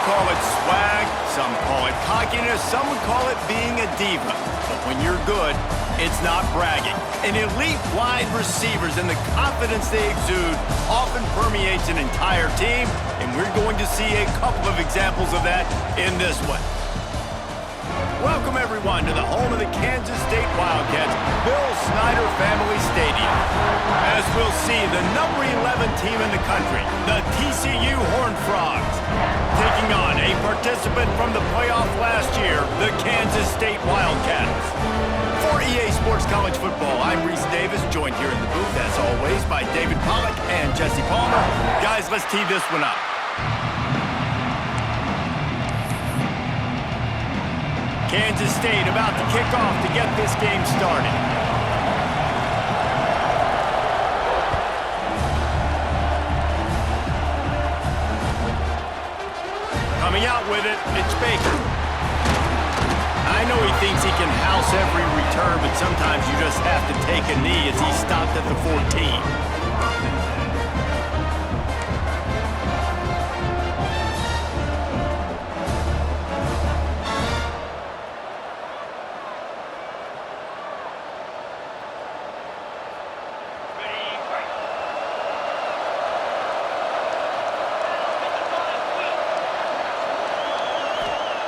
call it swag, some call it cockiness, some would call it being a diva. But when you're good, it's not bragging. An elite wide receivers and the confidence they exude often permeates an entire team, and we're going to see a couple of examples of that in this one. Welcome, everyone, to the home of the Kansas State Wildcats, Bill Snyder Family Stadium. As we'll see, the number 11 team in the country, the TCU Horned Frogs, taking on a participant from the playoff last year, the Kansas State Wildcats. For EA Sports College Football, I'm Reese Davis, joined here in the booth, as always, by David Pollack and Jesse Palmer. Guys, let's tee this one up. Kansas State about to kick off to get this game started. Coming out with it, it's Baker. I know he thinks he can house every return, but sometimes you just have to take a knee as he stopped at the 14.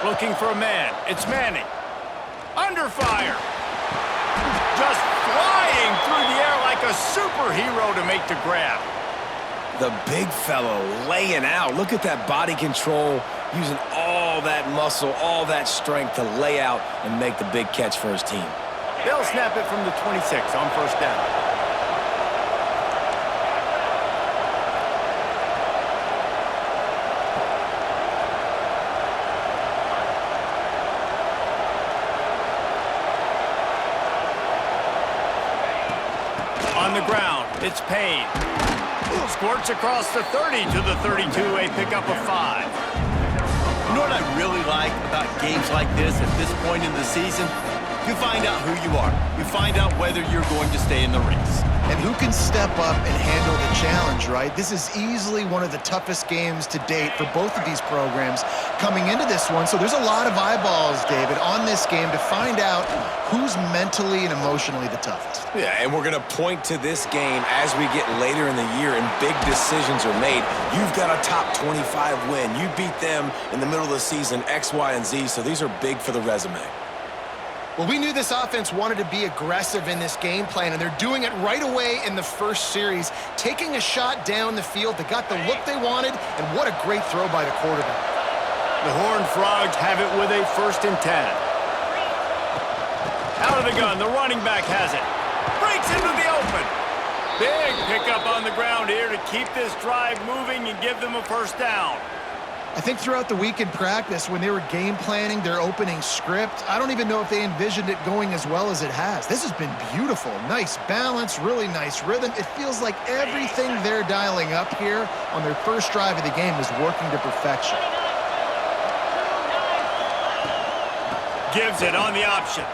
Looking for a man. It's Manning. Under fire. Just flying through the air like a superhero to make the grab. The big fellow laying out. Look at that body control, using all that muscle, all that strength to lay out and make the big catch for his team. They'll snap it from the 26 on first down. On the ground, it's Payne. Squirts across the 30 to the 32, a pickup of 5. You know what I really like about games like this at this point in the season? You find out who you are. You find out whether you're going to stay in the race. And who can step up and handle the challenge, right? This is easily one of the toughest games to date for both of these programs coming into this one. So there's a lot of eyeballs, David, on this game to find out who's mentally and emotionally the toughest. Yeah, and we're going to point to this game as we get later in the year and big decisions are made. You've got a top 25 win. You beat them in the middle of the season, X, Y, and Z, so these are big for the resume. Well, we knew this offense wanted to be aggressive in this game plan, and they're doing it right away in the first series, taking a shot down the field. They got the look they wanted, and what a great throw by the quarterback. The Horned Frogs have it with a 1st and 10. Out of the gun, the running back has it. Breaks into the open. Big pickup on the ground here to keep this drive moving and give them a 1st down. I think throughout the week in practice, when they were game planning their opening script, I don't even know if they envisioned it going as well as it has. This has been beautiful. Nice balance, really nice rhythm. It feels like everything they're dialing up here on their first drive of the game is working to perfection. Gives it on the option.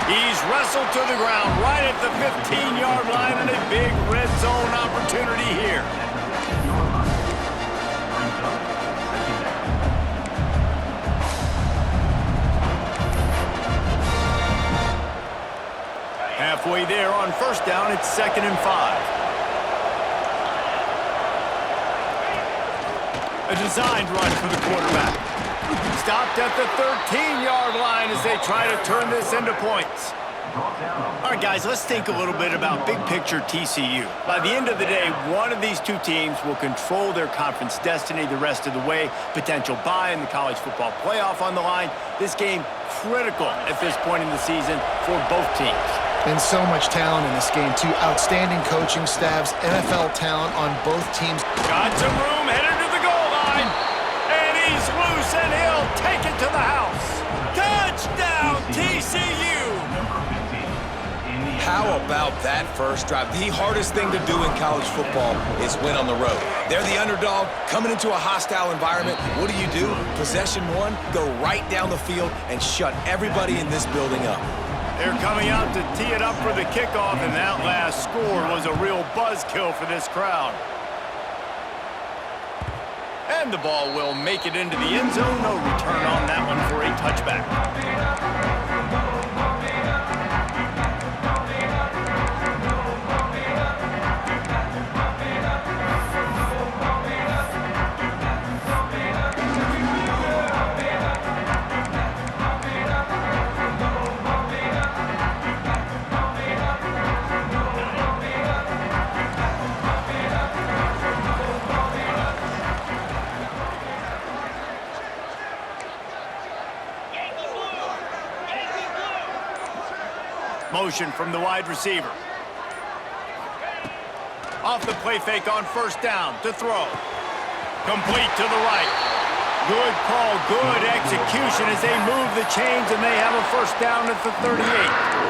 He's wrestled to the ground right at the 15-yard line and a big red zone opportunity here. Halfway there on 1st down, it's 2nd and 5. A designed run for the quarterback. Stopped at the 13-yard line as they try to turn this into points. All right, guys, let's think a little bit about big picture TCU. By the end of the day, one of these two teams will control their conference destiny the rest of the way. Potential bye in the college football playoff on the line. This game critical at this point in the season for both teams. And so much talent in this game, too. Outstanding coaching staffs, NFL talent on both teams. Got some room, headed to the goal line. And he's loose, and he'll take it to the house. Touchdown, TCU! How about that first drive? The hardest thing to do in college football is win on the road. They're the underdog, coming into a hostile environment. What do? Possession one, go right down the field and shut everybody in this building up. They're coming out to tee it up for the kickoff, and that last score was a real buzzkill for this crowd. And the ball will make it into the end zone. No return on that one for a touchback. Motion from the wide receiver. Off the play fake on first down to throw. Complete to the right. Good call, good execution as they move the chains and they have a first down at the 38.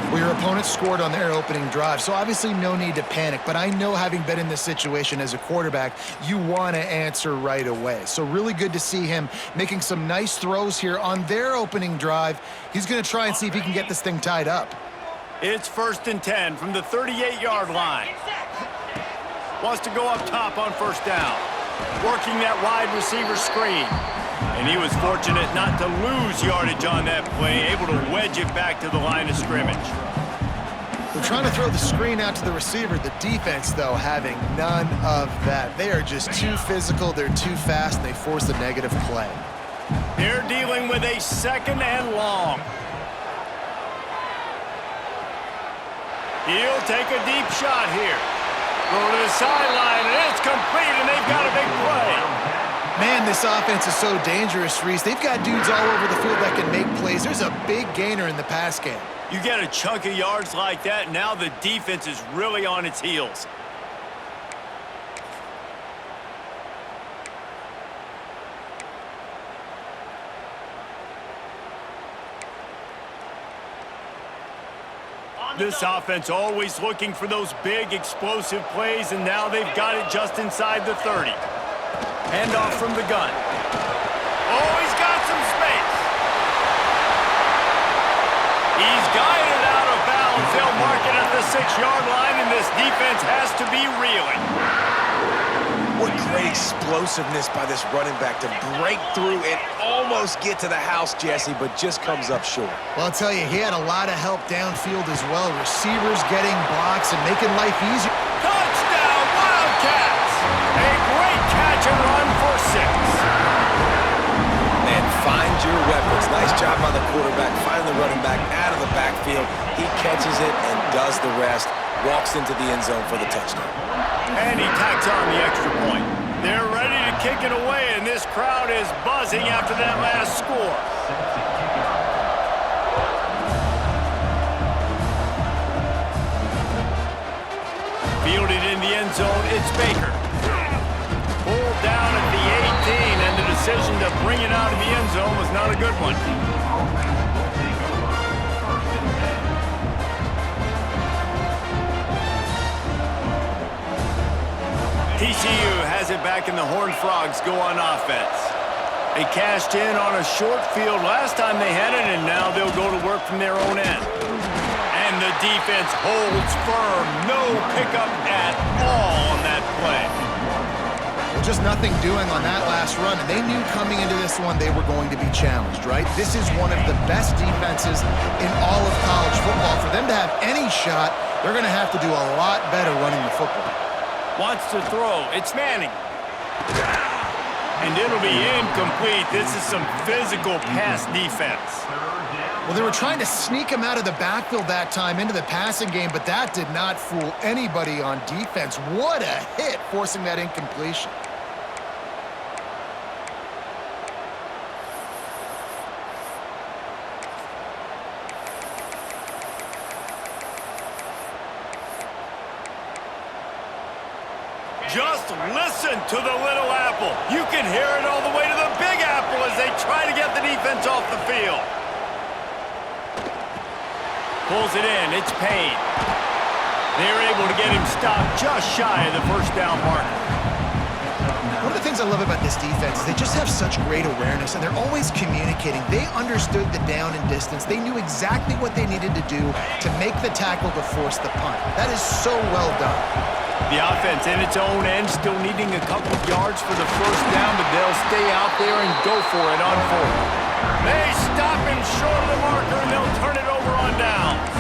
Well, your opponent scored on their opening drive, so obviously no need to panic. But I know, having been in this situation as a quarterback, you want to answer right away. So really good to see him making some nice throws here on their opening drive. He's going to try and see if he can get this thing tied up. It's 1st and 10 from the 38-yard line. Wants to go up top on first down. Working that wide receiver screen. And he was fortunate not to lose yardage on that play, able to wedge it back to the line of scrimmage. They're trying to throw the screen out to the receiver. The defense, though, having none of that. They are just too physical, they're too fast, and they force a negative play. They're dealing with a 2nd and long. He'll take a deep shot here. Go to the sideline, and it's complete, and they've got a big play. Man, this offense is so dangerous, Reese. They've got dudes all over the field that can make plays. There's a big gainer in the pass game. You get a chunk of yards like that, now the defense is really on its heels. This offense always looking for those big, explosive plays, and now they've got it just inside the 30. Handoff from the gun. Oh, he's got some space. He's guided out of bounds. They'll mark it at the 6-yard line, and this defense has to be reeling. What great explosiveness by this running back to break through and almost get to the house, Jesse, but just comes up short. Well, I'll tell you, he had a lot of help downfield as well. Receivers getting blocks and making life easier. Touchdown, Wildcats! A great catch and run for 6. Man, find your weapons. Nice job by the quarterback, finding the running back out of the backfield. He catches it and does the rest. Walks into the end zone for the touchdown. And he tacks on the extra point. They're ready to kick it away, and this crowd is buzzing after that last score. Fielded in the end zone, it's Baker. Pulled down at the 18, and the decision to bring it out of the end zone was not a good one. TCU has it back, and the Horned Frogs go on offense. They cashed in on a short field last time they had it, and now they'll go to work from their own end. And the defense holds firm. No pickup at all on that play. Well, just nothing doing on that last run, and they knew coming into this one they were going to be challenged, right? This is one of the best defenses in all of college football. For them to have any shot, they're going to have to do a lot better running the football. Wants to throw. It's Manning. And it'll be incomplete. This is some physical pass defense. Well, they were trying to sneak him out of the backfield that time into the passing game, but that did not fool anybody on defense. What a hit, forcing that incompletion. Just listen to the little apple. You can hear it all the way to the big apple as they try to get the defense off the field. Pulls it in. It's Payne. They're able to get him stopped just shy of the first down marker. One of the things I love about this defense is they just have such great awareness, and they're always communicating. They understood the down and distance. They knew exactly what they needed to do to make the tackle to force the punt. That is so well done. The offense in its own end still needing a couple of yards for the first down, but they'll stay out there and go for it on fourth. They stop him short of the marker, and they'll turn it over on downs.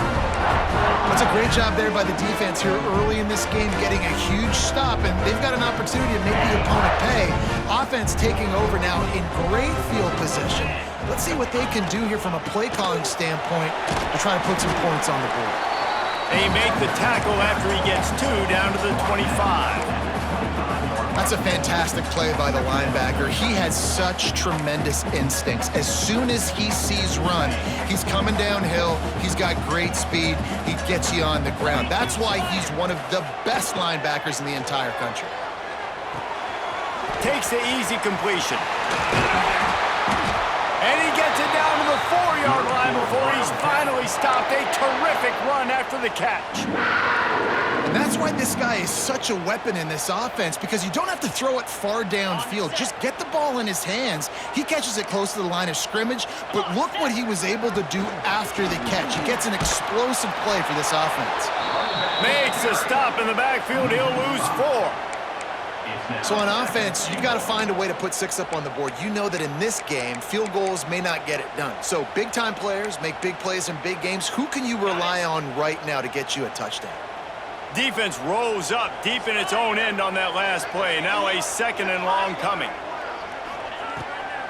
That's a great job there by the defense here early in this game, getting a huge stop, and they've got an opportunity to make the opponent pay. Offense taking over now in great field position. Let's see what they can do here from a play-calling standpoint to try to put some points on the board. They make the tackle after he gets 2 down to the 25. That's a fantastic play by the linebacker. He has such tremendous instincts. As soon as he sees run, he's coming downhill. He's got great speed. He gets you on the ground. That's why he's one of the best linebackers in the entire country. Takes the easy completion. And he gets it down to the 4-yard line before he's finally stopped. A terrific run after the catch. And that's why this guy is such a weapon in this offense, because you don't have to throw it far downfield. Just get the ball in his hands. He catches it close to the line of scrimmage, but look what he was able to do after the catch. He gets an explosive play for this offense. Makes a stop in the backfield. He'll lose 4. So on offense, you've got to find a way to put 6 up on the board. You know that in this game, field goals may not get it done. So big-time players make big plays in big games. Who can you rely on right now to get you a touchdown? Defense rolls up deep in its own end on that last play. Now a 2nd and long coming.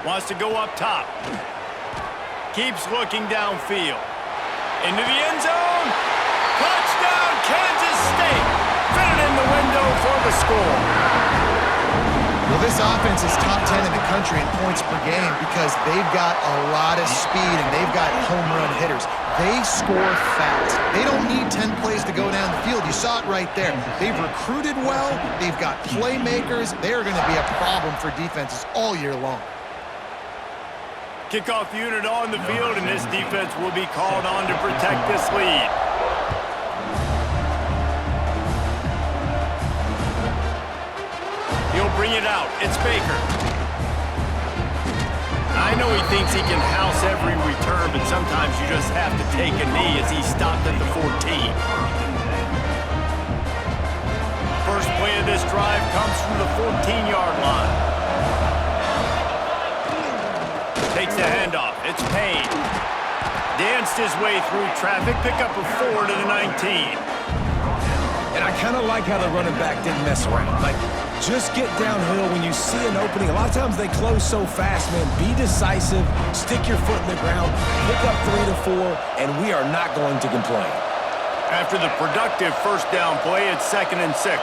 Wants to go up top. Keeps looking downfield. Into the end zone. Touchdown, Kansas State. Fit it in the window for the score. Well, this offense is top 10 in the country in points per game because they've got a lot of speed and they've got home run hitters. They score fast. They don't need 10 plays to go down the field. You saw it right there. They've recruited well. They've got playmakers. They're going to be a problem for defenses all year long. Kickoff unit on the field, and this defense will be called on to protect this lead. He'll bring it out. It's Baker. I know he thinks he can house every return, but sometimes you just have to take a knee as he stopped at the 14. First play of this drive comes from the 14-yard line. Takes the handoff. It's Payne. Danced his way through traffic. Pick up a 4 to the 19. And I kind of like how the running back didn't mess around. Like, just get downhill when you see an opening. A lot of times they close so fast, man. Be decisive, stick your foot in the ground, pick up 3 to 4, and we are not going to complain. After the productive first down play, it's 2nd and 6.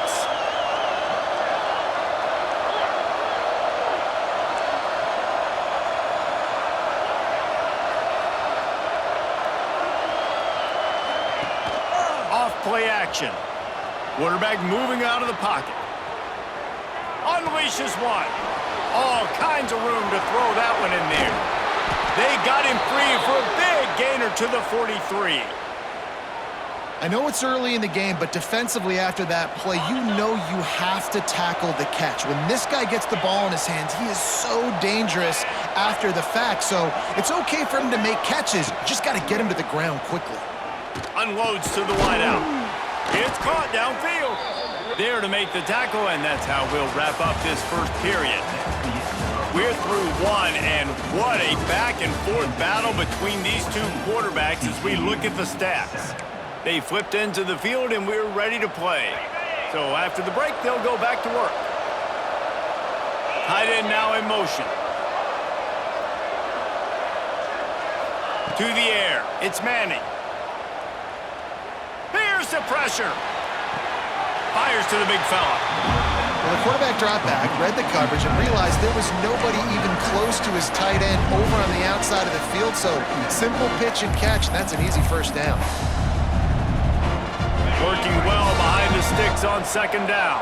Off play action. Quarterback moving out of the pocket. Unleashes one. All kinds of room to throw that one in there. They got him free for a big gainer to the 43. I know it's early in the game, but defensively after that play, you know you have to tackle the catch. When this guy gets the ball in his hands, he is so dangerous after the fact. So it's okay for him to make catches. You just got to get him to the ground quickly. Unloads to the wideout. It's caught downfield. There to make the tackle, and that's how we'll wrap up this first period. We're through 1, and what a back-and-forth battle between these two quarterbacks as we look at the stats. They flipped into the field, and we're ready to play. So after the break, they'll go back to work. Tight end now in motion. To the air. It's Manning. Here's the pressure. Fires to the big fella. Well, the quarterback dropped back, read the coverage, and realized there was nobody even close to his tight end over on the outside of the field. So simple pitch and catch, and that's an easy first down. Working well behind the sticks on 2nd down.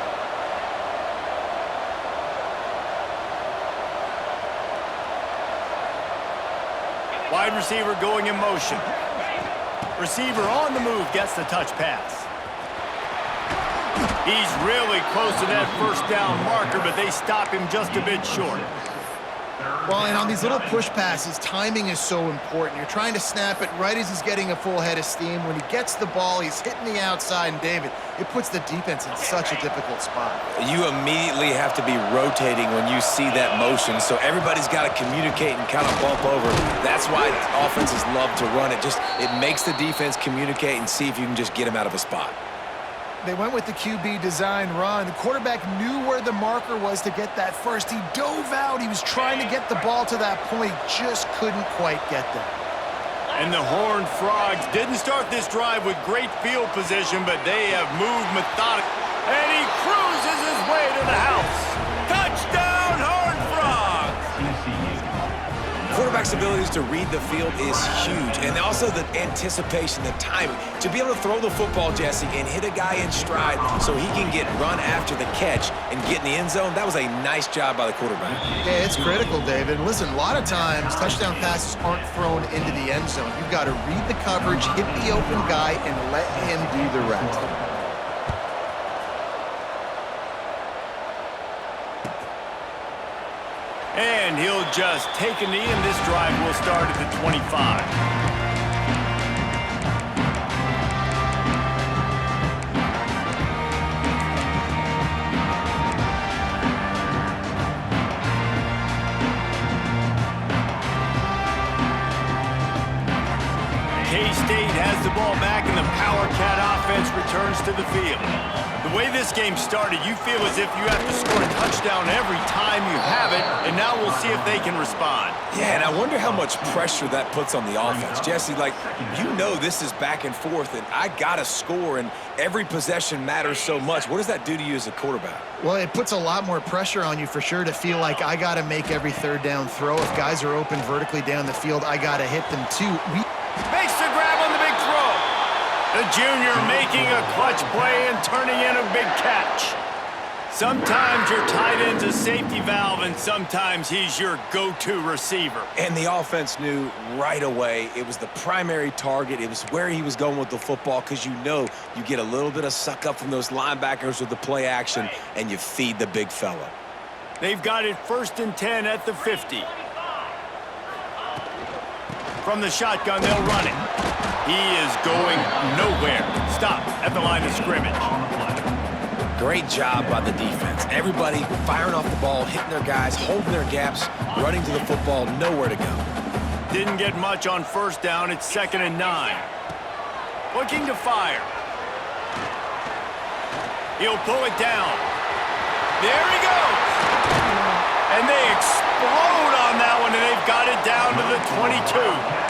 Wide receiver going in motion. Receiver on the move gets the touch pass. He's really close to that first down marker, but they stop him just a bit short. Well, and on these little push passes, timing is so important. You're trying to snap it right as he's getting a full head of steam. When he gets the ball, he's hitting the outside, and David, it puts the defense in such a difficult spot. You immediately have to be rotating when you see that motion, so everybody's got to communicate and kind of bump over. That's why offenses love to run it. It makes the defense communicate and see if you can just get him out of a spot. They went with the QB design run. The quarterback knew where the marker was to get that first. He dove out. He was trying to get the ball to that point. Just couldn't quite get there. And the Horned Frogs didn't start this drive with great field position, but they have moved methodically. And he cruises his way to the house. Touchdown, Horned Frogs! Quarterback's abilities to read the field is huge, and also the anticipation, the timing. To be able to throw the football, Jesse, and hit a guy in stride so he can get run after the catch and get in the end zone, that was a nice job by the quarterback. Yeah, it's critical, David. And listen, a lot of times, touchdown passes aren't thrown into the end zone. You've got to read the coverage, hit the open guy, and let him do the rest. And he'll just take a knee, and this drive will start at the 25. K-State has the ball back, and the Power Cat offense returns to the field. The way this game started, you feel as if you have to score a touchdown every time you have it, and now we'll see if they can respond. Yeah, and I wonder how much pressure that puts on the offense. Jesse, you know this is back and forth, and I got to score, and every possession matters so much. What does that do to you as a quarterback? Well, it puts a lot more pressure on you for sure to feel like I got to make every third down throw. If guys are open vertically down the field, I got to hit them too. Makes the grab on the big throw. The junior making a clutch play and turning in a big catch. Sometimes your tight end's a safety valve, and sometimes he's your go-to receiver. And the offense knew right away it was the primary target. It was where he was going with the football, because you know you get a little bit of suck up from those linebackers with the play action, and you feed the big fella. They've got it 1st and 10 at the 50. From the shotgun, they'll run it. He is going nowhere. Stop at the line of scrimmage. Great job by the defense. Everybody firing off the ball, hitting their guys, holding their gaps, running to the football, nowhere to go. Didn't get much on 1st down. It's 2nd and 9. Looking to fire. He'll pull it down. There he goes. And they explode on that one, and they've got it down to the 22.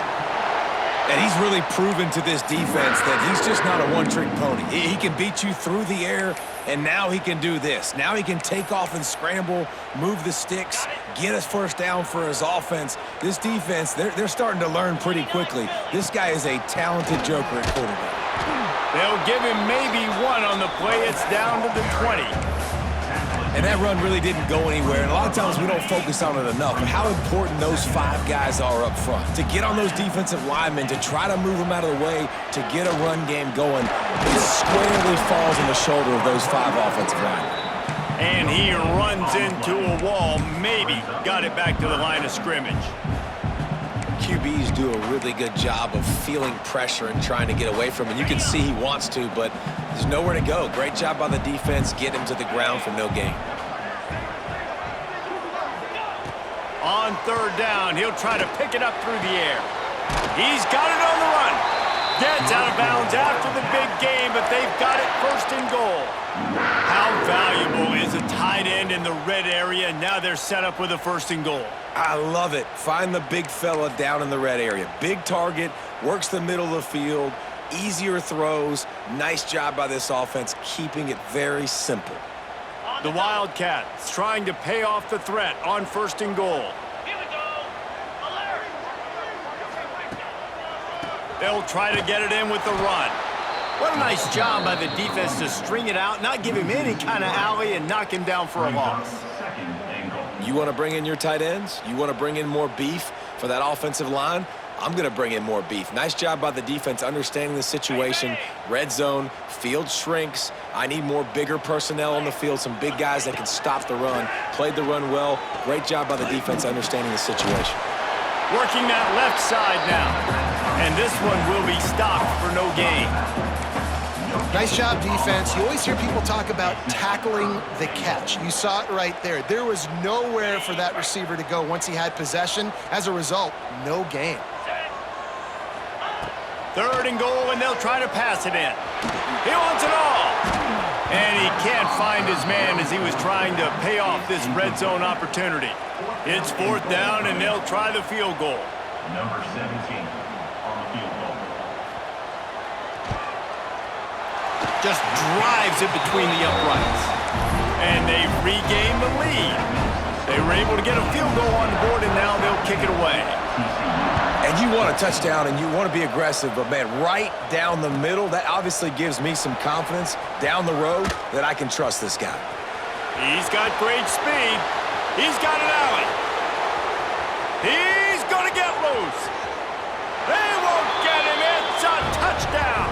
And he's really proven to this defense that he's just not a one-trick pony. He can beat you through the air, and now he can do this. Now he can take off and scramble, move the sticks, get us 1st down for his offense. This defense, they're starting to learn pretty quickly. This guy is a talented joker at quarterback. They'll give him maybe one on the play. It's down to the 20. And that run really didn't go anywhere, and a lot of times we don't focus on it enough, but how important those 5 guys are up front. To get on those defensive linemen, to try to move them out of the way, to get a run game going, it squarely falls on the shoulder of those 5 offensive linemen. And he runs into a wall, maybe got it back to the line of scrimmage. QBs do a really good job of feeling pressure and trying to get away from it. You can see he wants to, but there's nowhere to go. Great job by the defense, get him to the ground for no gain. On 3rd down, he'll try to pick it up through the air. He's got it on the run. Gets out of bounds after the big game, but they've got it 1st and goal. How valuable is a tight end in the red area? Now they're set up with a 1st and goal. I love it. Find the big fella down in the red area. Big target, works the middle of the field, easier throws. Nice job by this offense, keeping it very simple. The Wildcats trying to pay off the threat on 1st and goal. They'll try to get it in with the run. What a nice job by the defense to string it out, not give him any kind of alley, and knock him down for a loss. You want to bring in your tight ends? You want to bring in more beef for that offensive line? I'm going to bring in more beef. Nice job by the defense understanding the situation. Red zone, field shrinks. I need more bigger personnel on the field, some big guys that can stop the run. Played the run well. Great job by the defense understanding the situation. Working that left side now. And this one will be stopped for no gain. Nice job, defense. You always hear people talk about tackling the catch. You saw it right there. There was nowhere for that receiver to go once he had possession. As a result, no gain. 3rd and goal, and they'll try to pass it in. He wants it all. And he can't find his man as he was trying to pay off this red zone opportunity. It's 4th down, and they'll try the field goal. Number 17 on the field goal. Just drives it between the uprights. And they've regained the lead. They were able to get a field goal on the board, and now they'll kick it away. And you want a touchdown and you want to be aggressive, but man, right down the middle, that obviously gives me some confidence down the road that I can trust this guy. He's got great speed. He's got an alley. He's going to get loose. They won't get him. It's a touchdown.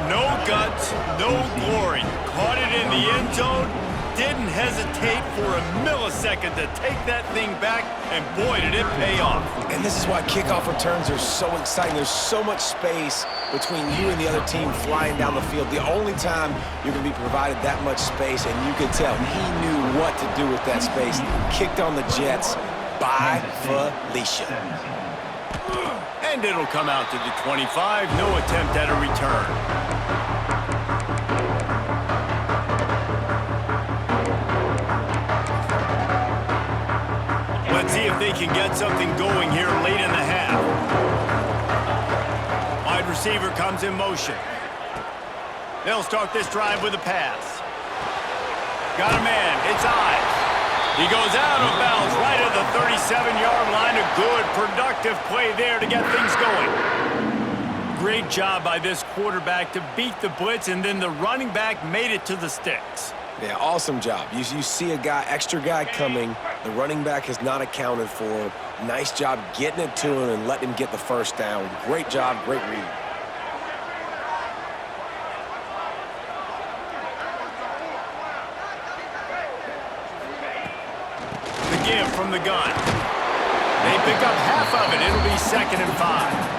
No guts, no glory. Caught it in the end zone. Didn't hesitate for a millisecond to take that thing back, and boy, did it pay off. And this is why kickoff returns are so exciting. There's so much space between you and the other team flying down the field. The only time you're going to be provided that much space, and you could tell he knew what to do with that space. Kicked on the Jets by Felicia. And it'll come out to the 25. No attempt at a return. Let's see if they can get something going here late in the half. Wide receiver comes in motion. They'll start this drive with a pass. Got a man. It's Ives. He goes out of bounds right at the 37-yard line. A good, productive play there to get things going. Great job by this quarterback to beat the blitz, and then the running back made it to the sticks. Yeah, awesome job. You see a guy, extra guy coming. The running back is not accounted for. Nice job getting it to him and letting him get the first down. Great job, great read. The give from the gun. They pick up half of it. It'll be 2nd and 5.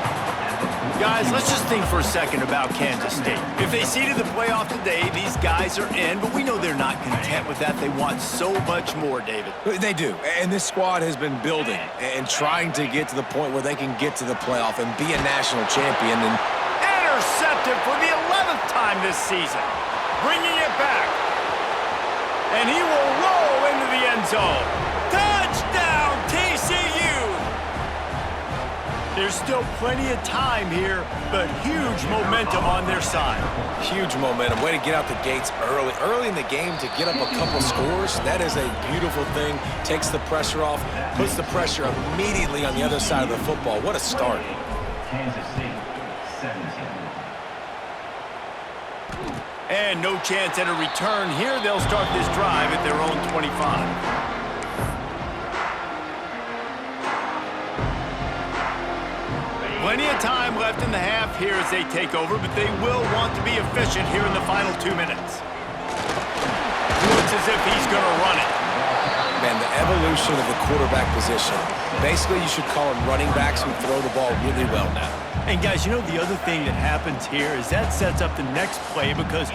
Guys, let's just think for a second about Kansas State. If they seeded the playoff today, these guys are in, but we know they're not content with that. They want so much more, David. They do, and this squad has been building and trying to get to the point where they can get to the playoff and be a national champion. And intercepted for the 11th time this season. Bringing it back. And he will roll into the end zone. Touchdown, TCU! There's still plenty of time here, but huge momentum on their side. Huge momentum. Way to get out the gates early. Early in the game to get up a couple scores, that is a beautiful thing. Takes the pressure off, puts the pressure immediately on the other side of the football. What a start. Kansas State, 17. And no chance at a return here. They'll start this drive at their own 25. Plenty of time left in the half here as they take over, but they will want to be efficient here in the final 2 minutes. Looks as if he's going to run it. Man, the evolution of the quarterback position. Basically, you should call them running backs who throw the ball really well now. And guys, you know the other thing that happens here is that sets up the next play because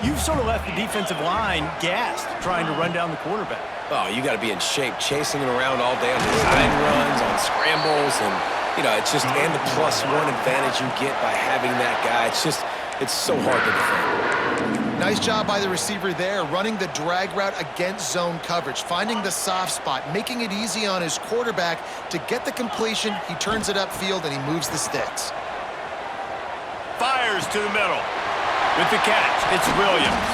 you've sort of left the defensive line gassed trying to run down the quarterback. Oh, you got to be in shape, chasing him around all day on design runs, on scrambles, and you know, it's just, and the +1 advantage you get by having that guy. It's so hard to defend. Nice job by the receiver there, running the drag route against zone coverage, finding the soft spot, making it easy on his quarterback to get the completion. He turns it upfield, and he moves the sticks. Fires to the middle. With the catch, it's Williams.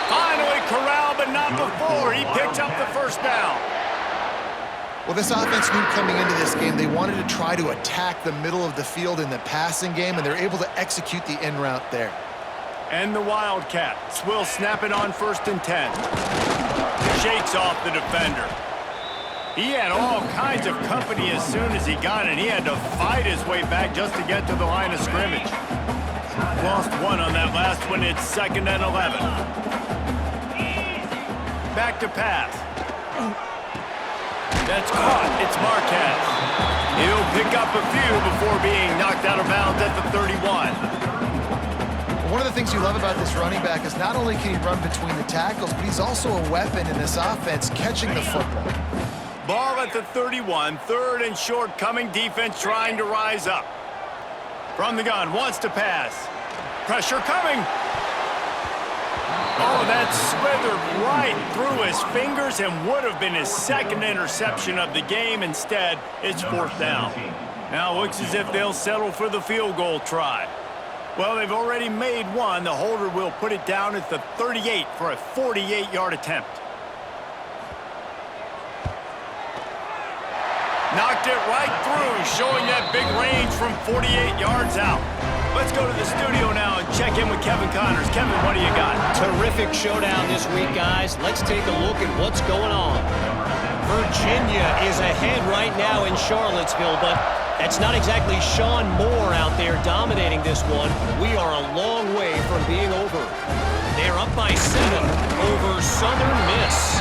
Finally corralled, but not before. He picks up the first down. Well, this offense knew coming into this game they wanted to try to attack the middle of the field in the passing game, and they're able to execute the in route there. And the Wildcats will snap it on 1st and 10. Shakes off the defender. He had all kinds of company as soon as he got it. He had to fight his way back just to get to the line of scrimmage. Lost one on that last one. It's 2nd and 11. Back to pass. That's caught. It's Marquez. He'll pick up a few before being knocked out of bounds at the 31. One of the things you love about this running back is not only can he run between the tackles, but he's also a weapon in this offense catching the football. Ball at the 31, 3rd and short, coming defense trying to rise up. From the gun, wants to pass. Pressure coming. Oh, that slithered right through his fingers and would have been his 2nd interception of the game. Instead, it's 4th down. Now looks as if they'll settle for the field goal try. Well, they've already made one. The holder will put it down at the 38 for a 48-yard attempt. Knocked it right through, showing that big range from 48 yards out. Let's go to the studio now and check in with Kevin Connors. Kevin, what do you got? Terrific showdown this week, guys. Let's take a look at what's going on. Virginia is ahead right now in Charlottesville, but that's not exactly Sean Moore out there dominating this one. We are a long way from being over. They're up by 7 over Southern Miss.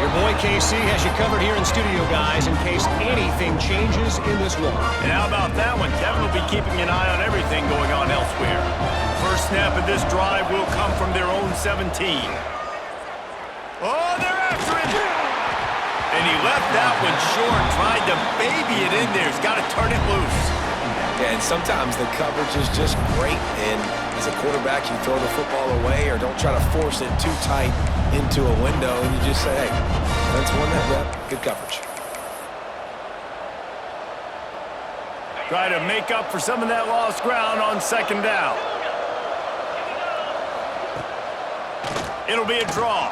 Your boy KC has you covered here in studio, guys, in case anything changes in this one. And how about that one? Kevin will be keeping an eye on everything going on elsewhere. First snap of this drive will come from their own 17. Oh, they're after him! And he left that one short, tried to baby it in there. He's got to turn it loose. Yeah, and sometimes the coverage is just great, and as a quarterback, you throw the football away or don't try to force it too tight into a window, and you just say, hey, that's one that rep, good coverage. Try to make up for some of that lost ground on 2nd down. It'll be a draw.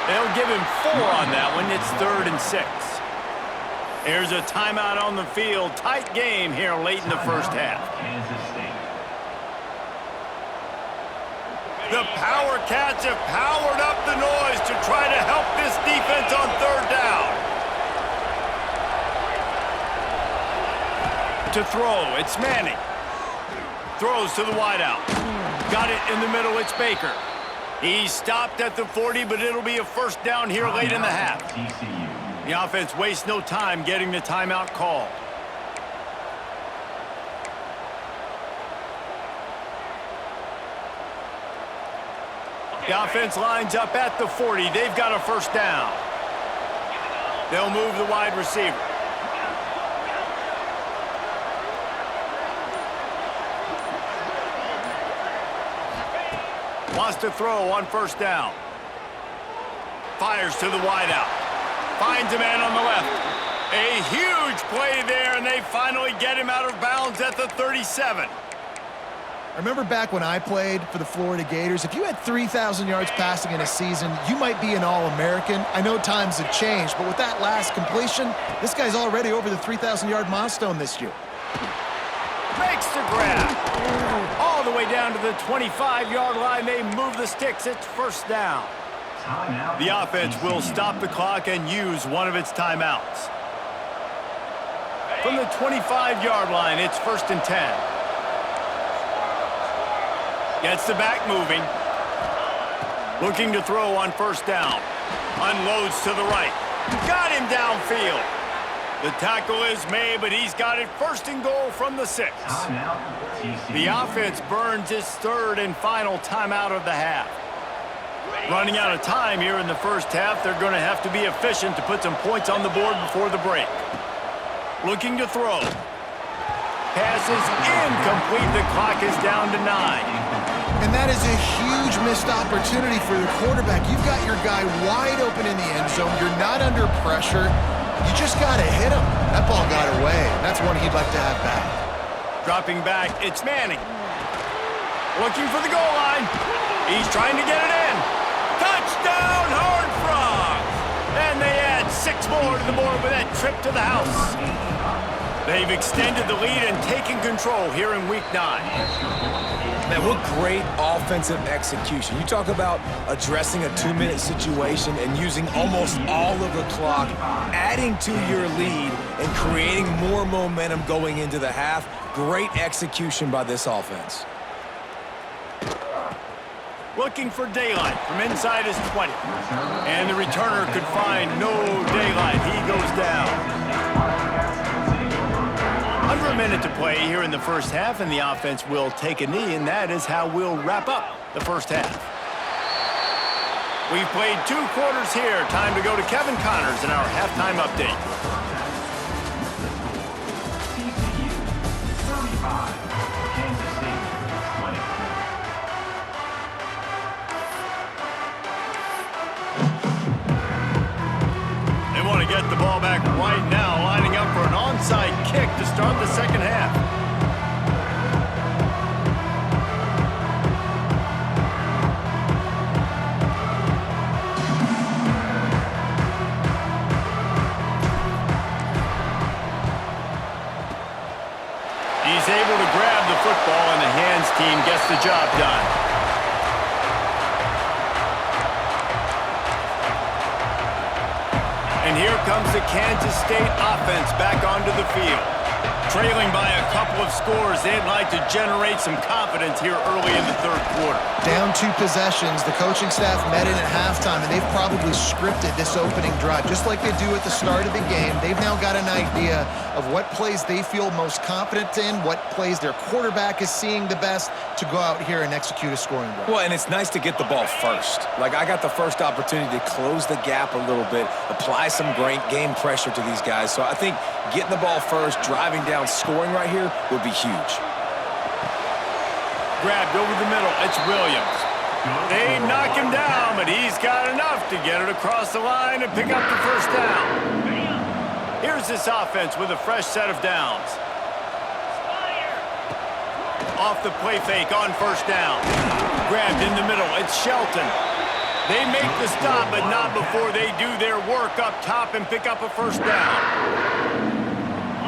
They'll give him 4 on that one. It's 3rd and 6. Here's a timeout on the field. Tight game here late in the first half. Kansas State. The Power Cats have powered up the noise to try to help this defense on 3rd down. To throw, it's Manning. Throws to the wideout. Got it in the middle, it's Baker. He stopped at the 40, but it'll be a 1st down here late in the half. TCU. The offense wastes no time getting the timeout called. The offense lines up at the 40. They've got a 1st down. They'll move the wide receiver. Wants to throw on 1st down. Fires to the wideout. Finds a man on the left. A huge play there, and they finally get him out of bounds at the 37. I remember back when I played for the Florida Gators, if you had 3,000 yards passing in a season, you might be an All-American. I know times have changed, but with that last completion, this guy's already over the 3,000-yard milestone this year. Makes the grab. All the way down to the 25-yard line. They move the sticks. It's 1st down. Timeout. The offense will stop the clock and use one of its timeouts. From the 25-yard line, it's 1st and 10. Gets the back moving. Looking to throw on 1st down. Unloads to the right. Got him downfield. The tackle is made, but he's got it 1st and goal from the 6. Timeout. TCU. The offense burns its 3rd and final timeout of the half. Running out of time here in the first half, they're going to have to be efficient to put some points on the board before the break. Looking to throw. Pass is incomplete. The clock is down to 9. And that is a huge missed opportunity for the quarterback. You've got your guy wide open in the end zone. You're not under pressure. You just got to hit him. That ball got away. That's one he'd like to have back. Dropping back, it's Manning. Looking for the goal line. He's trying to get it in. Touchdown, Horned Frogs! And they add 6 more to the board with that trip to the house. They've extended the lead and taken control here in Week 9. Man, what great offensive execution. You talk about addressing a 2-minute situation and using almost all of the clock, adding to your lead and creating more momentum going into the half. Great execution by this offense. Looking for daylight from inside his 20. And the returner could find no daylight. He goes down. Under a minute to play here in the first half, and the offense will take a knee, and that is how we'll wrap up the first half. We've played 2 quarters here. Time to go to Kevin Connors in our halftime update. TCU 35, Kansas State 20. They want to get the ball back right now, lining up for an onside kick to start the second half. He's able to grab the football, and the hands team gets the job done. And here comes the Kansas State offense back onto the field. Trailing by a couple of scores, they'd like to generate some confidence here early in the third quarter. Down 2 possessions, the coaching staff met in at halftime, and they've probably scripted this opening drive, just like they do at the start of the game. They've now got an idea of what plays they feel most confident in, what plays their quarterback is seeing the best to go out here and execute a scoring drive. Well, and it's nice to get the ball first. Like, I got the first opportunity to close the gap a little bit, apply some great game pressure to these guys. So I think getting the ball first, driving down, scoring right here would be huge. Grabbed over the middle, it's Williams. They knock him down, but he's got enough to get it across the line and pick up the first down. Here's this offense with a fresh set of downs. Off the play fake on first down. Grabbed in the middle, it's Shelton. They make the stop, but not before they do their work up top and pick up a first down.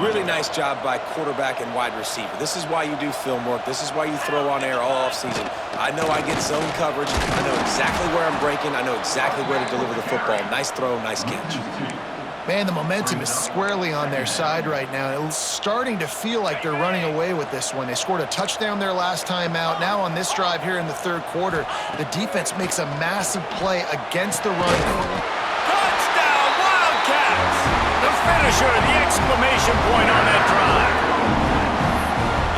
Really nice job by quarterback and wide receiver. This is why you do film work. This is why you throw on air all offseason. I know I get zone coverage. I know exactly where I'm breaking. I know exactly where to deliver the football. Nice throw, nice catch. Man, the momentum is squarely on their side right now. It's starting to feel like they're running away with this one. They scored a touchdown their last time out. Now on this drive here in the third quarter, the defense makes a massive play against the run. Touchdown, Wildcats! The finisher, the exclamation point on that drive.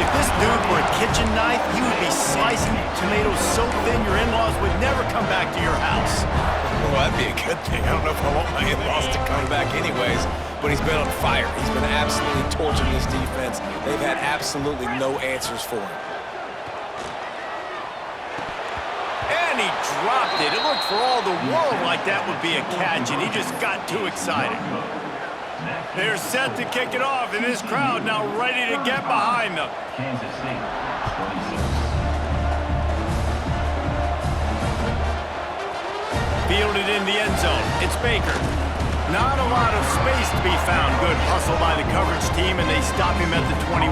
If this dude were a kitchen knife, he would be slicing tomatoes so thin your in-laws would never come back to your house. Well, that'd be a good thing. I don't know if I want my in-laws to come back anyways, but he's been on fire. He's been absolutely torching this defense. They've had absolutely no answers for him. And he dropped it. It looked for all the world like that would be a catch, and he just got too excited. They're set to kick it off, and this crowd now ready to get behind them. Kansas State 26. Fielded in the end zone. It's Baker. Not a lot of space to be found. Good hustle by the coverage team, and they stop him at the 21.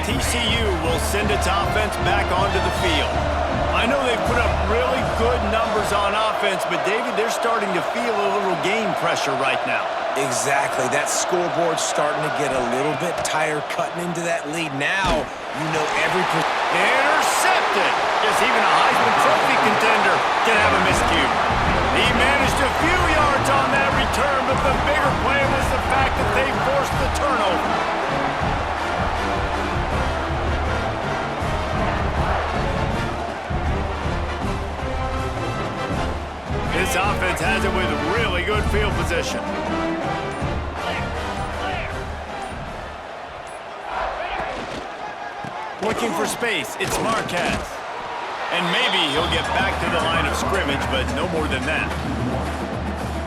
TCU will send its offense back onto the field. I know they've put up really good numbers on offense, but David, they're starting to feel a little game pressure right now. Exactly. That scoreboard's starting to get a little bit tighter, cutting into that lead. Now, you know every... Intercepted! Guess even a Heisman Trophy contender can have a miscue. He managed a few yards on that return, but the bigger play was the fact that they forced the turnover. This offense has it with really good field position. Looking for space, it's Marquez. And maybe he'll get back to the line of scrimmage, but no more than that.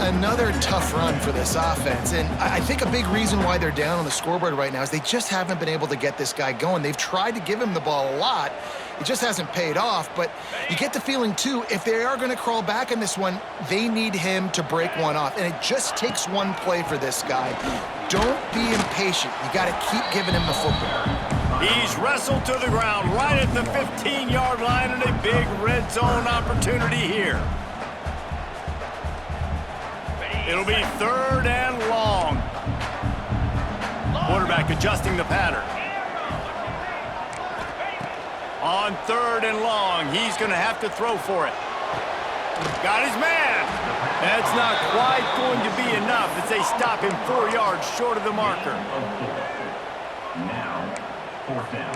Another tough run for this offense, and I think a big reason why they're down on the scoreboard right now is they just haven't been able to get this guy going. They've tried to give him the ball a lot, It just hasn't paid off, but you get the feeling, too, if they are going to crawl back in this one, they need him to break one off, and it just takes one play for this guy. Don't be impatient. You got to keep giving him the football. He's wrestled to the ground right at the 15-yard line, and a big red zone opportunity here. It'll be 3rd and long. Quarterback adjusting the pattern. On 3rd and long, he's going to have to throw for it. Got his man. That's not quite going to be enough as they stop him 4 yards short of the marker. Now, 4th down.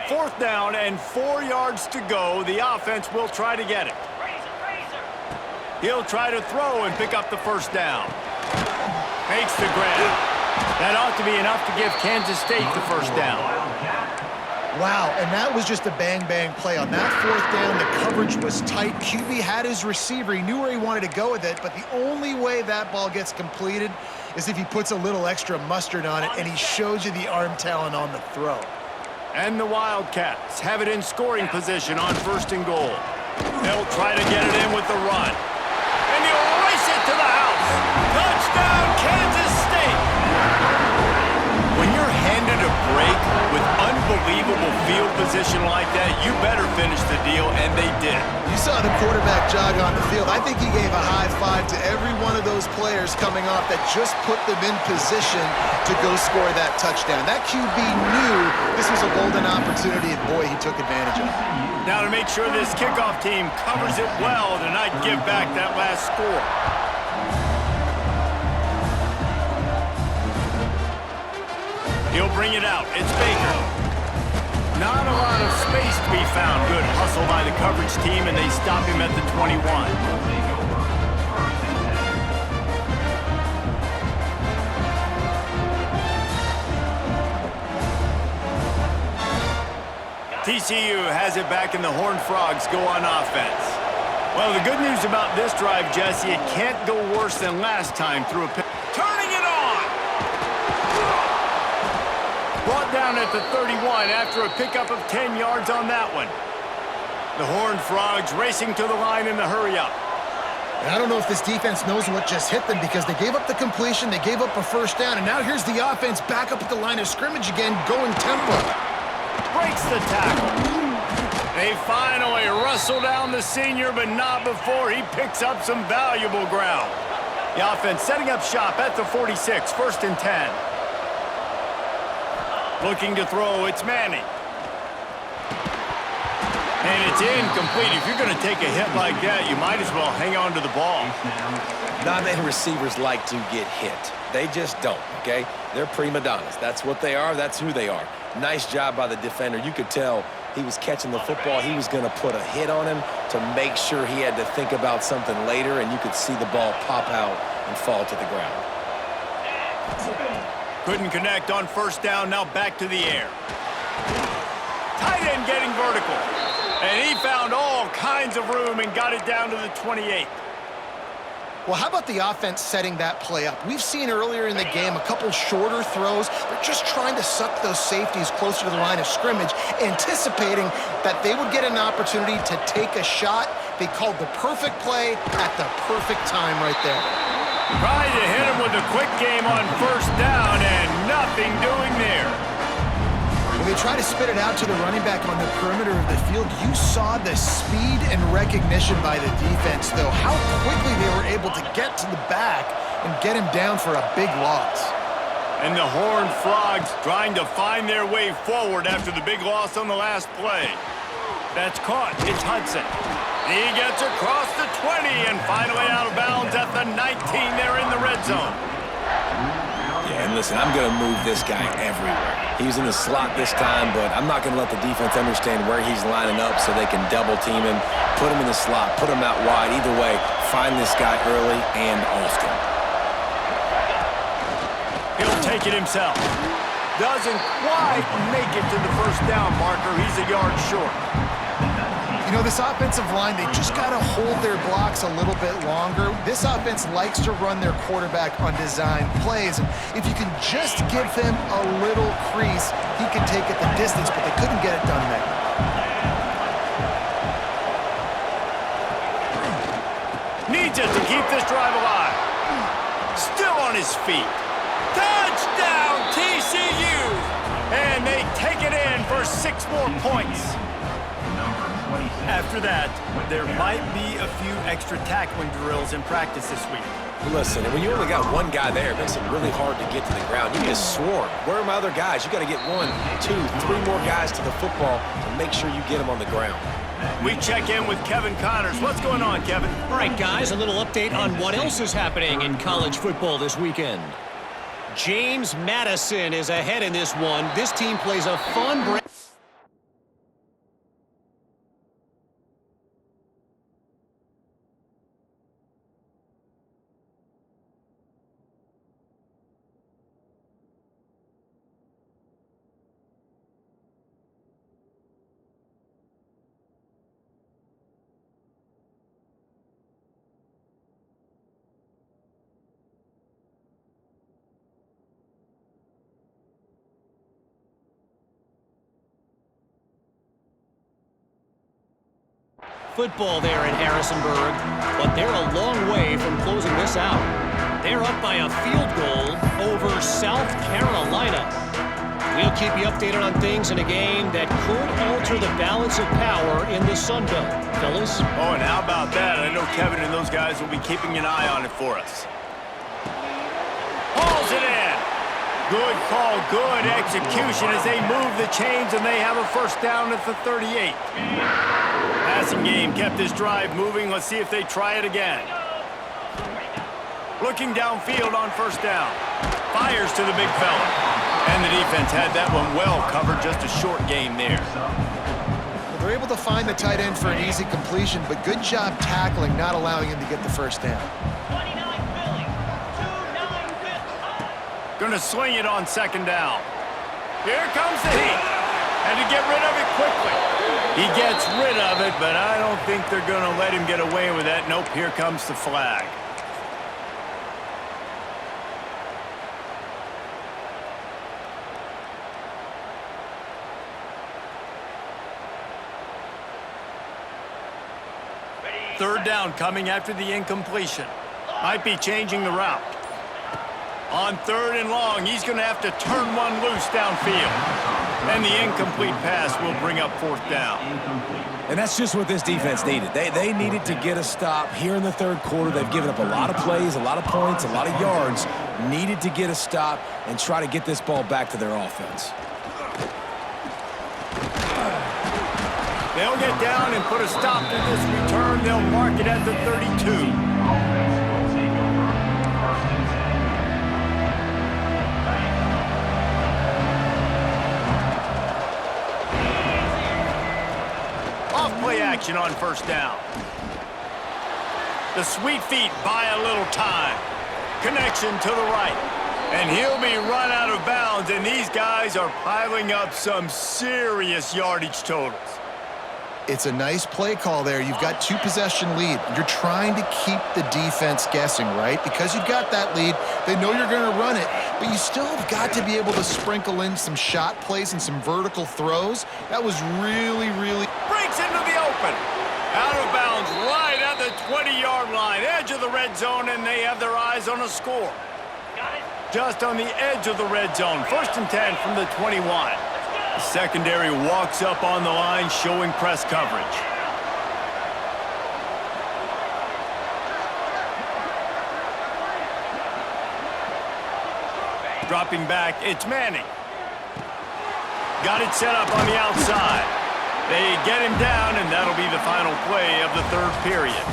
Fourth down and 4 yards to go. The offense will try to get it. He'll try to throw and pick up the first down. Makes the grab. That ought to be enough to give Kansas State the first down. Wow, and that was just a bang-bang play. On that 4th down, the coverage was tight. QB had his receiver. He knew where he wanted to go with it, but the only way that ball gets completed is if he puts a little extra mustard on it, and he shows you the arm talent on the throw. And the Wildcats have it in scoring position on 1st and goal. They'll try to get it in with the run. And he'll race it to the house. Touchdown, Kansas State. When you're handed a break with unbelievable field position like that, you better finish the deal, and they did. You saw the quarterback jog on the field. I think he gave a high five to every one of those players coming off that just put them in position to go score that touchdown. That QB knew this was a golden opportunity, and boy, he took advantage of it. Now to make sure this kickoff team covers it well to not give back that last score. He'll bring it out. It's Baker. Not a lot of space to be found. Good hustle by the coverage team, and they stop him at the 21. TCU has it back, and the Horned Frogs go on offense. Well, the good news about this drive, Jesse, it can't go worse than last time through a pick. Turning it on! Brought down at the 31 after a pickup of 10 yards on that one. The Horned Frogs racing to the line in the hurry-up. And I don't know if this defense knows what just hit them because they gave up the completion, they gave up a first down, and now here's the offense back up at the line of scrimmage again, going tempo. Breaks the tackle. They finally wrestle down the senior, but not before he picks up some valuable ground. The offense setting up shop at the 46, 1st and 10. Looking to throw, it's Manning. And it's incomplete. If you're going to take a hit like that, you might as well hang on to the ball. Not many receivers like to get hit. They just don't, okay? They're prima donnas. That's what they are. That's who they are. Nice job by the defender. You could tell he was catching the football. He was going to put a hit on him to make sure he had to think about something later, and you could see the ball pop out and fall to the ground. Couldn't connect on first down. Now back to the air. Tight end getting vertical. And he found all kinds of room and got it down to the 28. Well, how about the offense setting that play up? We've seen earlier in the game a couple shorter throws. They're just trying to suck those safeties closer to the line of scrimmage, anticipating that they would get an opportunity to take a shot. They called the perfect play at the perfect time right there. Tried to hit him with a quick game on first down, and nothing doing there. When they try to spit it out to the running back on the perimeter of the field, you saw the speed and recognition by the defense, though. How quickly they were able to get to the back and get him down for a big loss. And the Horned Frogs trying to find their way forward after the big loss on the last play. That's caught. It's Hudson. He gets across the 20 and finally out of bounds at the 19 there in the red zone. Yeah, and listen, I'm going to move this guy everywhere. He's in the slot this time, but I'm not going to let the defense understand where he's lining up so they can double team him, put him in the slot, put him out wide. Either way, find this guy early and often. He'll take it himself. Doesn't quite make it to the first down marker. He's a yard short. You You know, this offensive line, they just got to hold their blocks a little bit longer. This offense likes to run their quarterback on design plays. And if you can just give him a little crease, he can take it the distance, but they couldn't get it done there. Needs it to keep this drive alive. Still on his feet. Touchdown, TCU! And they take it in for 6 more points. After that, there might be a few extra tackling drills in practice this week. Listen, when you only got one guy there, it makes it really hard to get to the ground. You get swarmed. Where are my other guys? You got to get 1, 2, 3 more guys to the football to make sure you get them on the ground. We check in with Kevin Connors. What's going on, Kevin? All right, guys, a little update on what else is happening in college football this weekend. James Madison is ahead in this one. This team plays a fun break. Football there in Harrisonburg, but they're a long way from closing this out. They're up by a field goal over South Carolina. We'll keep you updated on things in a game that could alter the balance of power in the Sun Belt. Fellas? Oh, and how about that? I know Kevin and those guys will be keeping an eye on it for us. Hauls it in. Good call, good execution as they move the chains, and they have a first down at the 38. Passing game kept this drive moving. Let's see if they try it again. Looking downfield on first down. Fires to the big fella. And the defense had that one well covered. Just a short game there. They're able to find the tight end for an easy completion, but good job tackling, not allowing him to get the first down. Gonna swing it on second down. Here comes the heat. And to get rid of it quickly. He gets rid of it, but I don't think they're gonna let him get away with that. Nope, here comes the flag. Third down coming after the incompletion. Might be changing the route. On 3rd and long, he's going to have to turn one loose downfield. And the incomplete pass will bring up 4th down. And that's just what this defense needed. They needed to get a stop here in the 3rd quarter. They've given up a lot of plays, a lot of points, a lot of yards. Needed to get a stop and try to get this ball back to their offense. They'll get down and put a stop to this return. They'll mark it at the 32. Off-play action on first down. The sweet feet buy a little time. Connection to the right. And he'll be run out of bounds, and these guys are piling up some serious yardage totals. It's a nice play call there. You've got 2-possession lead. You're trying to keep the defense guessing, right? Because you've got that lead, they know you're going to run it, but you still have got to be able to sprinkle in some shot plays and some vertical throws. That was really Breaks into the open. Out of bounds right at the 20-yard line. Edge of the red zone, and they have their eyes on a score. Just on the edge of the red zone. 1st and 10 from the 21. The secondary walks up on the line, showing press coverage. Dropping back, it's Manning. Got it set up on the outside. They get him down, and that'll be the final play of the 3rd period.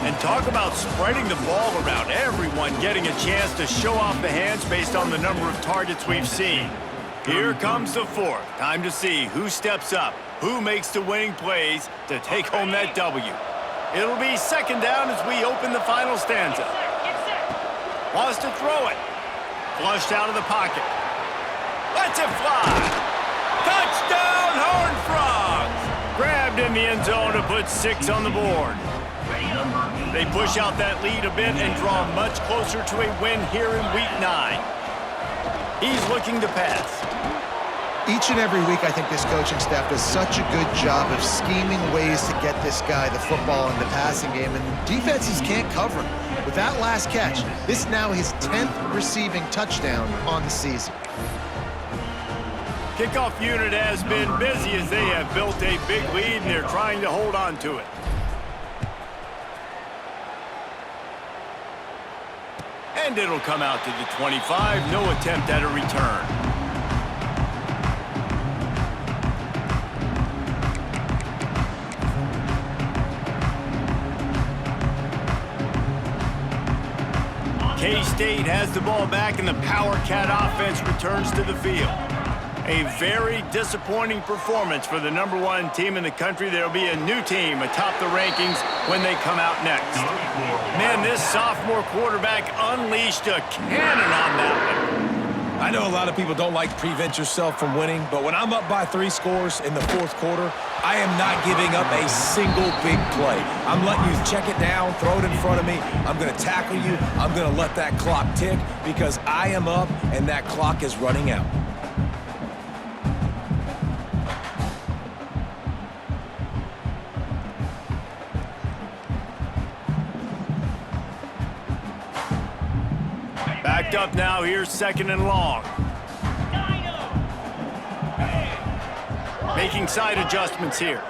And talk about spreading the ball around. Everyone getting a chance to show off the hands based on the number of targets we've seen. Here comes the 4th. Time to see who steps up, who makes the winning plays to take home that W. It'll be 2nd down as we open the final stanza. Wants to throw it. Flushed out of the pocket. Lets it fly. Touchdown, Horned Frogs! Grab Grabbed in the end zone to put 6 on the board. They push out that lead a bit and draw much closer to a win here in Week 9. He's looking to pass. Each and every week, I think this coaching staff does such a good job of scheming ways to get this guy the football in the passing game, and defenses can't cover him. With that last catch, this is now his 10th receiving touchdown on the season. Kickoff unit has been busy as they have built a big lead, and they're trying to hold on to it. And it'll come out to the 25. No attempt at a return. K-State has the ball back, and the Power Cat offense returns to the field. A very disappointing performance for the #1 team in the country. There'll be a new team atop the rankings when they come out next. Man, this sophomore quarterback unleashed a cannon on that one. I know a lot of people don't like prevent yourself from winning, but when I'm up by 3 scores in the 4th quarter, I am not giving up a single big play. I'm letting you check it down, throw it in front of me. I'm going to tackle you. I'm going to let that clock tick because I am up and that clock is running out. Backed up now, here's 2nd and long. Making side adjustments here.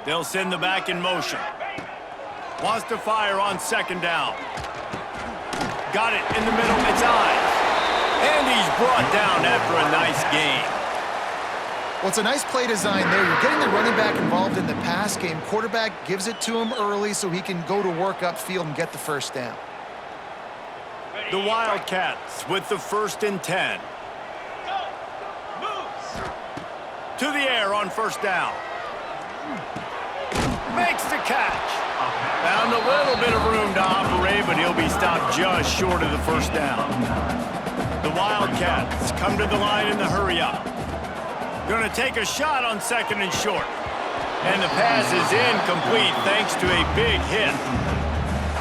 They'll send the back in motion. Wants to fire on 2nd down. Got it in the middle, it's eyes. And he's brought down after a nice gain. Well, it's a nice play design there. You're getting the running back involved in the pass game. Quarterback gives it to him early so he can go to work upfield and get the 1st down. The Wildcats with the 1st and 10. To the air on 1st down. Makes the catch. Found a little bit of room to operate, but he'll be stopped just short of the 1st down. The Wildcats come to the line in the hurry up. Going to take a shot on 2nd and short. And the pass is incomplete thanks to a big hit.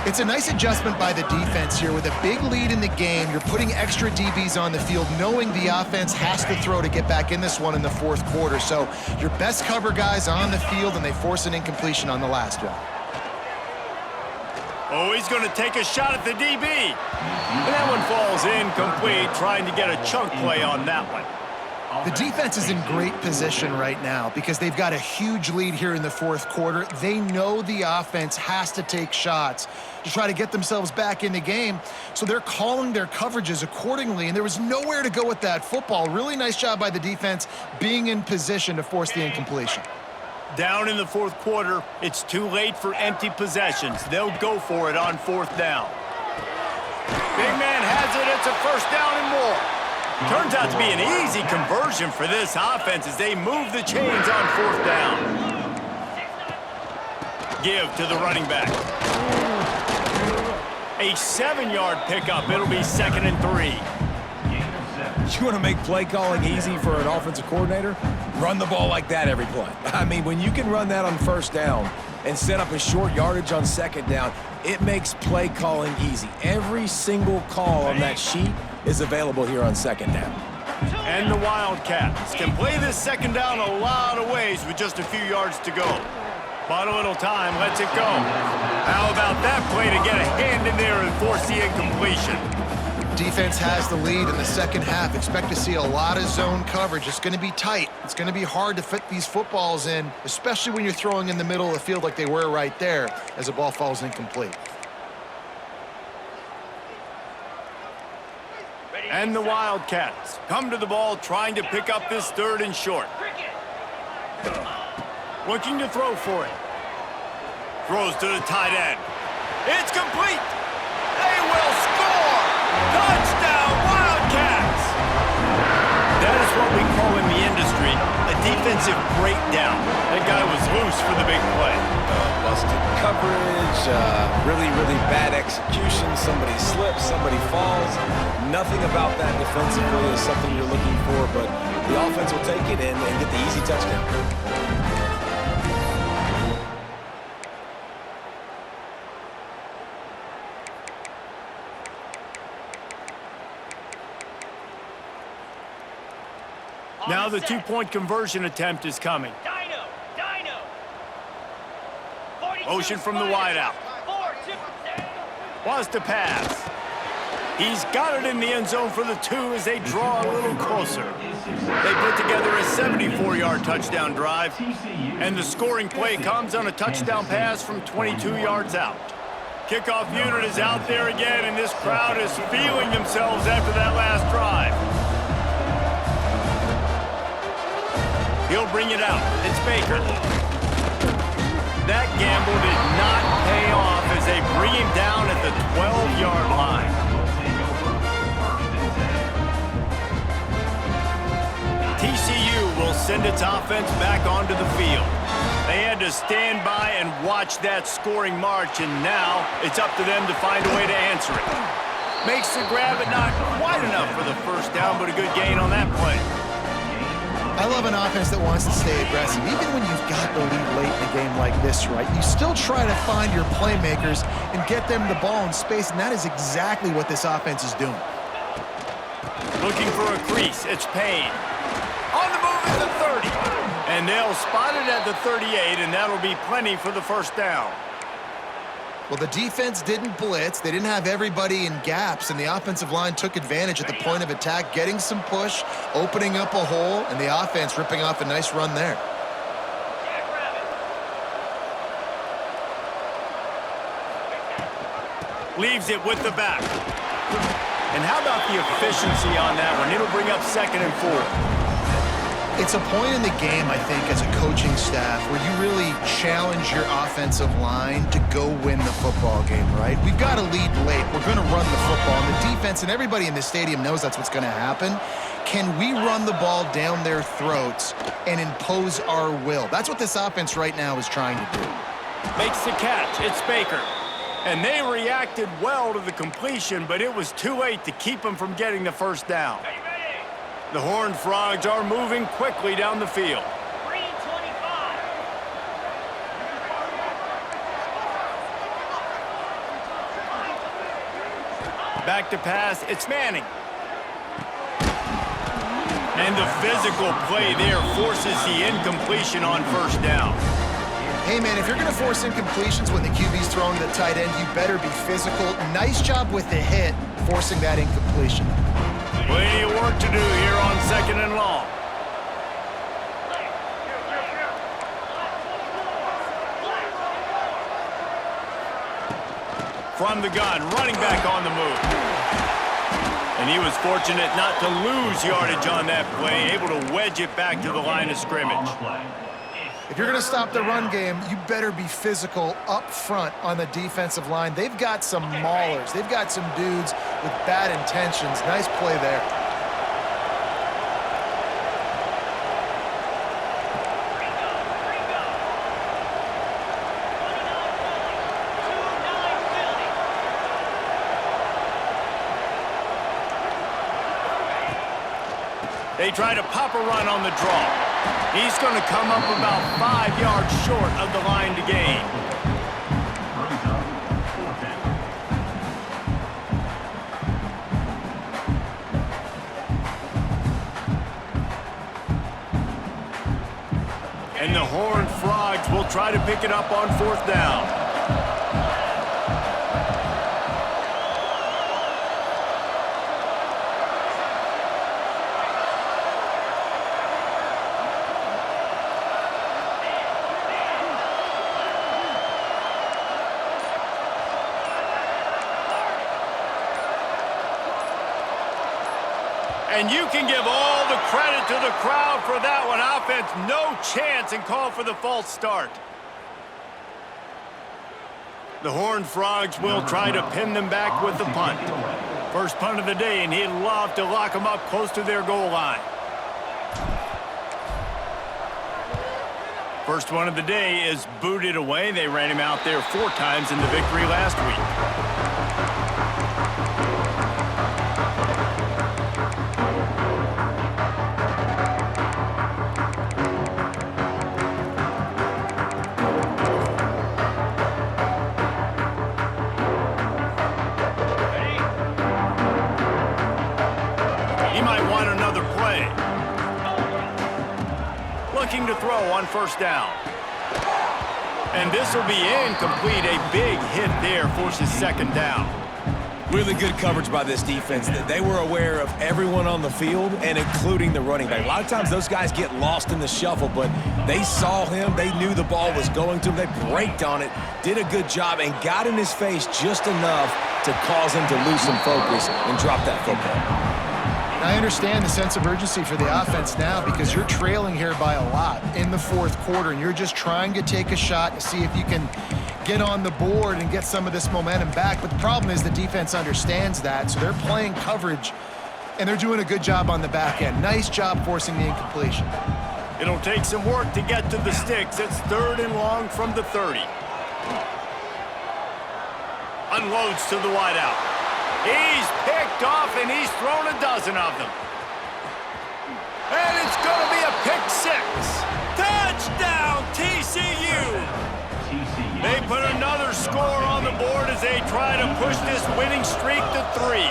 It's a nice adjustment by the defense here. With a big lead in the game, you're putting extra DBs on the field, knowing the offense has to throw to get back in this one in the 4th quarter. So your best cover guys on the field, and they force an incompletion on the last drive. Oh, he's going to take a shot at the DB. And that one falls incomplete, trying to get a chunk play on that one. The defense is in great position right now because they've got a huge lead here in the 4th quarter. They know the offense has to take shots to try to get themselves back in the game, so they're calling their coverages accordingly, and there was nowhere to go with that football. Really nice job by the defense being in position to force the incompletion. Down in the 4th quarter, it's too late for empty possessions. They'll go for it on 4th down. Big man has it. It's a 1st down and more. Turns out to be an easy conversion for this offense as they move the chains on 4th down. Give to the running back. A 7-yard pickup. It'll be 2nd and 3. You want to make play calling easy for an offensive coordinator? Run the ball like that every play. I mean, when you can run that on 1st down and set up a short yardage on 2nd down, it makes play calling easy. Every single call on that sheet is available here on 2nd down. And the Wildcats can play this 2nd down a lot of ways with just a few yards to go. But a little time lets it go. How about that play to get a hand in there and force the incompletion? Defense has the lead in the 2nd half. Expect to see a lot of zone coverage. It's going to be tight. It's going to be hard to fit these footballs in, especially when you're throwing in the middle of the field like they were right there as the ball falls incomplete. And the Wildcats come to the ball trying to pick up this 3rd and short. Looking to throw for it. Throws to the tight end. It's complete. They will score. Touchdown, Wildcats. That is what we call in the industry a defensive breakdown. That guy was loose for the big play. Busted coverage, really, really bad execution. Somebody slips, somebody falls. Nothing about that defensively is something you're looking for, but the offense will take it and get the easy touchdown. Now the two-point conversion attempt is coming. Motion from the wideout. Wants to pass. He's got it in the end zone for the 2 as they draw a little closer. They put together a 74-yard touchdown drive, and the scoring play comes on a touchdown pass from 22 yards out. Kickoff unit is out there again, and this crowd is feeling themselves after that last drive. He'll bring it out. It's Baker. That gamble did not pay off as they bring him down at the 12-yard line. TCU will send its offense back onto the field. They had to stand by and watch that scoring march, and now it's up to them to find a way to answer it. Makes the grab, but not quite enough for the first down, but a good gain on that play. I love an offense that wants to stay aggressive. Even when you've got the lead late in a game like this, right, you still try to find your playmakers and get them the ball in space, and that is exactly what this offense is doing. Looking for a crease. It's Payne. On the move at the 30. And they'll spot it at the 38, and that'll be plenty for the first down. Well, the defense didn't blitz. They didn't have everybody in gaps, and the offensive line took advantage at the point of attack, getting some push, opening up a hole, and the offense ripping off a nice run there. Leaves it with the back. And how about the efficiency on that one? It'll bring up 2nd and 4. It's a point in the game, I think, as a coaching staff where you really challenge your offensive line to go win the football game, right? We've got to lead late. We're going to run the football. And the defense and everybody in the stadium knows that's what's going to happen. Can we run the ball down their throats and impose our will? That's what this offense right now is trying to do. Makes the catch. It's Baker. And they reacted well to the completion, but it was too late to keep them from getting the first down. The Horned Frogs are moving quickly down the field. Back to pass, it's Manning. And the physical play there forces the incompletion on first down. Hey, man, if you're going to force incompletions when the QB's throwing to the tight end, you better be physical. Nice job with the hit, forcing that incompletion. Plenty of work to do here on 2nd and long. From the gun, running back on the move. And he was fortunate not to lose yardage on that play, able to wedge it back to the line of scrimmage. If you're going to stop the run game, you better be physical up front on the defensive line. They've got some maulers. They've got some dudes with bad intentions. Nice play there. They try to pop a run on the draw. He's going to come up about 5 yards short of the line to gain. And the Horned Frogs will try to pick it up on 4th down. And you can give all the credit to the crowd for that one. Offense, no chance, and call for the false start. The Horned Frogs will try to pin them back with the punt. First punt of the day, and he'd love to lock them up close to their goal line. First one of the day is booted away. They ran him out there 4 times in the victory last week. throw on first down. And this will be incomplete. A big hit there forces second down. Really good coverage by this defense. They were aware of everyone on the field and including the running back. A lot of times those guys get lost in the shuffle, but they saw him. They knew the ball was going to him. They braked on it, did a good job, and got in his face just enough to cause him to lose some focus and drop that football. I understand the sense of urgency for the offense now because you're trailing here by a lot in the fourth quarter, and you're just trying to take a shot to see if you can get on the board and get some of this momentum back. But the problem is the defense understands that, so they're playing coverage, and they're doing a good job on the back end. Nice job forcing the incompletion. It'll take some work to get to the sticks. It's 3rd and long from the 30. Unloads to the wideout. He's picked off, and he's thrown a dozen of them. And it's going to be a pick six. Touchdown, TCU! They put another score on the board as they try to push this winning streak to 3.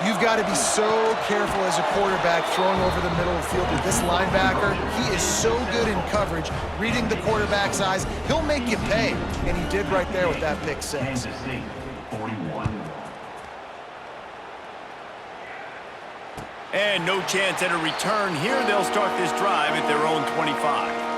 You've got to be so careful as a quarterback throwing over the middle of the field with this linebacker. He is so good in coverage, reading the quarterback's eyes. He'll make you pay, and he did right there with that pick six. Kansas State, 41. And no chance at a return here. They'll start this drive at their own 25.